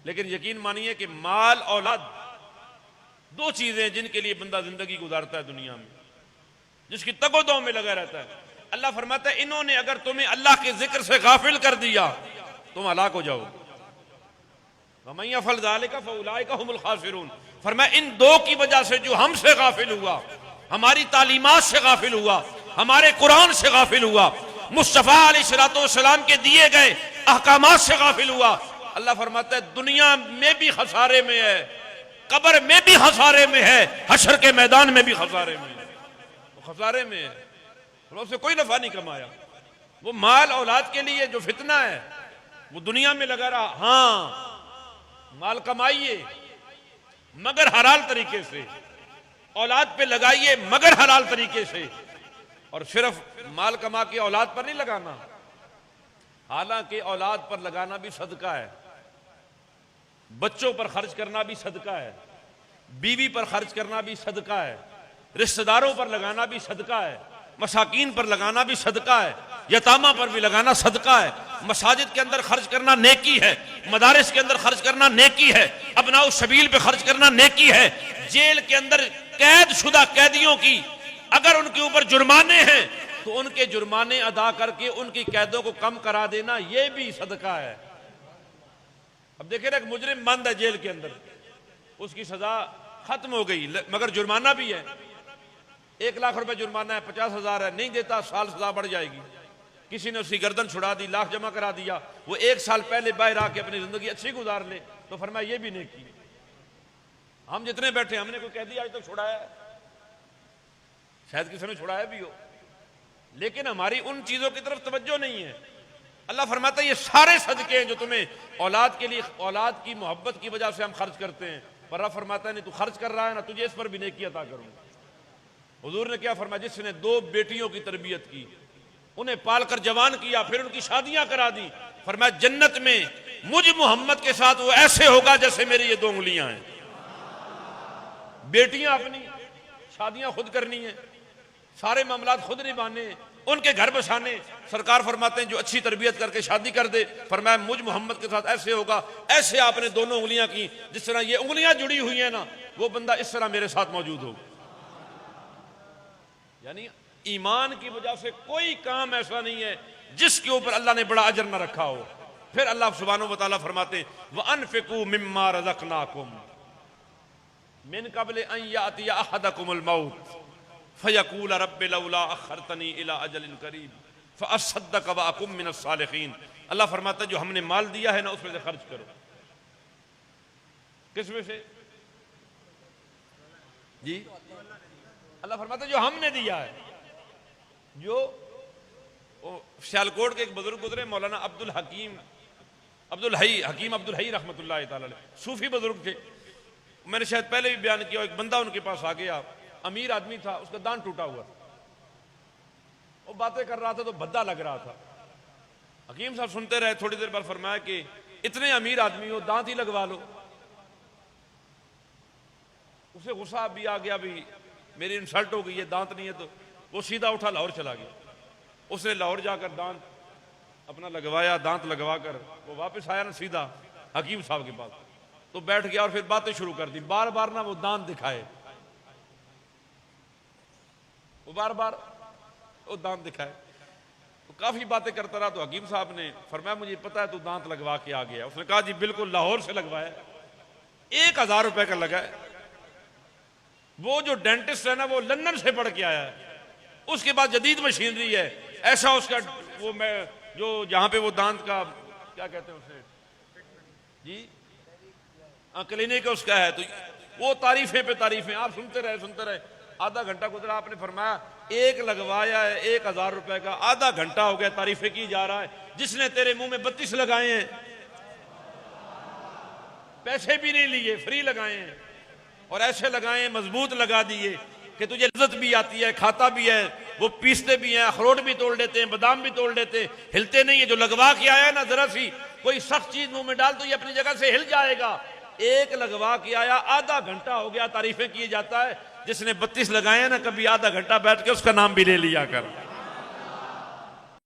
लेकिन यकीन मानिए कि माल औलाद दो चीजें जिनके लिए बंदा जिंदगी गुजारता है दुनिया में, जिसकी तगोदों में लगा रहता है। अल्लाह फरमाता है इन्होंने अगर तुम्हें अल्लाह के जिक्र से गाफिल कर दिया तुम हलाक हो जाओ। फरमाया इन दो की वजह से जो हमसे गाफिल हुआ, हमारी तालीमात से गाफिल हुआ, हमारे कुरान से गाफिल हुआ, मुस्तफा अलैहिस्सलाम के दिए गए अहकामात से गाफिल हुआ, अल्लाह फरमाता है दुनिया में भी खसारे में है, कब्र में भी खसारे में है, हशर के मैदान में भी खसारे में है। वो खसारे में है, उससे कोई नफा नहीं कमाया। वो माल औलाद के लिए जो फितना है वो दुनिया में लगा रहा। हाँ माल कमाइए मगर हलाल तरीके से, औलाद पे लगाइए मगर हलाल तरीके से, और सिर्फ माल कमा के औलाद पर नहीं लगाना। हालांकि औलाद पर लगाना भी सदका है, बच्चों पर खर्च करना भी सदका है, बीवी पर खर्च करना भी सदका है, रिश्तेदारों पर लगाना भी सदका है, मसाकीन पर लगाना भी सदका है, यतामा पर भी लगाना सदका है, मसाजिद के अंदर खर्च करना नेकी है, मदारिस के अंदर खर्च करना नेकी है, अपनाउ शबील पे खर्च करना नेकी है। जेल के अंदर कैद शुदा कैदियों की अगर उनके ऊपर जुर्माने हैं तो उनके जुर्माने अदा करके उनकी कैदों को कम करा देना यह भी सदका है। अब देखिए ना, एक मुजरिम बंद है जेल के अंदर, उसकी सजा खत्म हो गई मगर जुर्माना भी है। 1 लाख रुपए जुर्माना है, 50,000 है, नहीं देता साल सजा बढ़ जाएगी। किसी ने उसकी गर्दन छुड़ा दी, लाख जमा करा दिया, वो 1 साल पहले बाहर आके अपनी जिंदगी अच्छी गुजार ले तो फरमाया ये भी नेकी। हम जितने बैठे हमने कोई कैदी आज तक छुड़ाया है? शायद किसी ने छुड़ाया भी हो, लेकिन हमारी उन चीजों की तरफ तवज्जो नहीं है। अल्लाह फरमाता है ये सारे सदके हैं जो तुम्हें औलाद के लिए, औलाद की मोहब्बत की वजह से हम खर्च करते हैं, पर अल्लाह फरमाता है नहीं तू खर्च कर रहा है ना, तुझे इस पर भी नेकी अता करूंगा। हुजूर ने क्या फरमाया, जिसने 2 बेटियों की तरबियत की, उन्हें पालकर जवान किया, फिर उनकी शादियां करा दी, फरमाया जन्नत में मुझ मोहम्मद के साथ वो ऐसे होगा जैसे मेरी ये 2 उंगलियां हैं। बेटियां अपनी शादियां खुद करनी है, सारे मामलात खुद निभाने, उनके घर बसाने। सरकार फरमाते हैं जो अच्छी तरबियत करके शादी कर दे, फरमाया मुझ मोहम्मद के साथ ऐसे होगा, ऐसे आपने दोनों उंगलियां की, जिस तरह ये उंगलियां जुड़ी हुई हैं ना, वो बंदा इस तरह मेरे साथ मौजूद हो। यानी ईमान की वजह से कोई काम ऐसा नहीं है जिसके ऊपर अल्लाह ने बड़ा अजर न रखा हो। फिर अल्लाह सुब्हानहू व तआला फरमाते हैं वअनफिकू मिम्मा रज़क़नाकुम मिन क़ब्ल अन यातिया अहदकुमुल मौत फयक़ूल रब्बि लौला अख़रतनी इला अजलिन क़रीब फ़अस्सद्दक़ व अकुम मिनस सालिहीन। अल्लाह फरमाता है जो हमने माल दिया है ना उसमें से खर्च करो। किस में से जी? अल्लाह फरमाता है जो हमने दिया है। जो सियालकोट के एक बुजुर्ग गुजरे, मौलाना अब्दुल हकीम अब्दुल हई रहमतुल्लाह तआला अलैह, सूफी बुजुर्ग थे। मैंने शायद पहले भी बयान किया, एक बंदा उनके पास आ गया, अमीर आदमी था, उसका दांत टूटा हुआ था, वो बातें कर रहा था तो भद्दा लग रहा था। हकीम साहब सुनते रहे, थोड़ी देर बाद फरमाया कि इतने अमीर आदमी हो दांत ही लगवा लो। उसे गुस्सा भी आ गया, भी मेरी इंसल्ट हो गई है, दांत नहीं है। तो वो सीधा उठा लाहौर चला गया। उसने लाहौर जाकर दांत अपना लगवाया, दांत लगवा कर वो वापस आया ना सीधा हकीम साहब के पास, तो बैठ गया और फिर बातें शुरू कर दी। बार बार ना वो दांत दिखाए, वो बार बार वो दांत दिखाए, तो काफी बातें करता रहा। तो हकीम साहब ने फरमाया मुझे पता है तू दांत लगवा के आ गया। उसने कहा जी बिल्कुल लाहौर से लगवाया, 1000 रुपए का लगा है। वो जो डेंटिस्ट है ना वो लंदन से पढ़ के आया है, उसके बाद जदीद मशीनरी है, ऐसा उसका वो मैं जो जहां पे वो दांत का क्या कहते हैं उसे जी क्लिनिक उसका है, तो वो तारीफें पे तारीफें आप सुनते रहे। आधा घंटा गुजरा, आपने फरमाया एक लगवाया है 1000 रुपए का, आधा घंटा हो गया तारीफें की जा रहा है। जिसने तेरे मुंह में 32 लगाए हैं, पैसे भी नहीं लिए, फ्री लगाए हैं, और ऐसे लगाए मजबूत लगा दिए कि तुझे लज्जत भी आती है, खाता भी है। वो पीसते भी हैं, अखरोट भी तोड़ देते हैं, बादाम भी तोड़ देते हैं, हिलते नहीं है। जो लगवा के आया ना, जरा सी कोई सख्त चीज मुंह में डाल तो ये अपनी जगह से हिल जाएगा। एक लगवा के आया, आधा घंटा हो गया तारीफें किए जाता है। जिसने 32 लगाए ना, कभी आधा घंटा बैठ के उसका नाम भी ले लिया कर।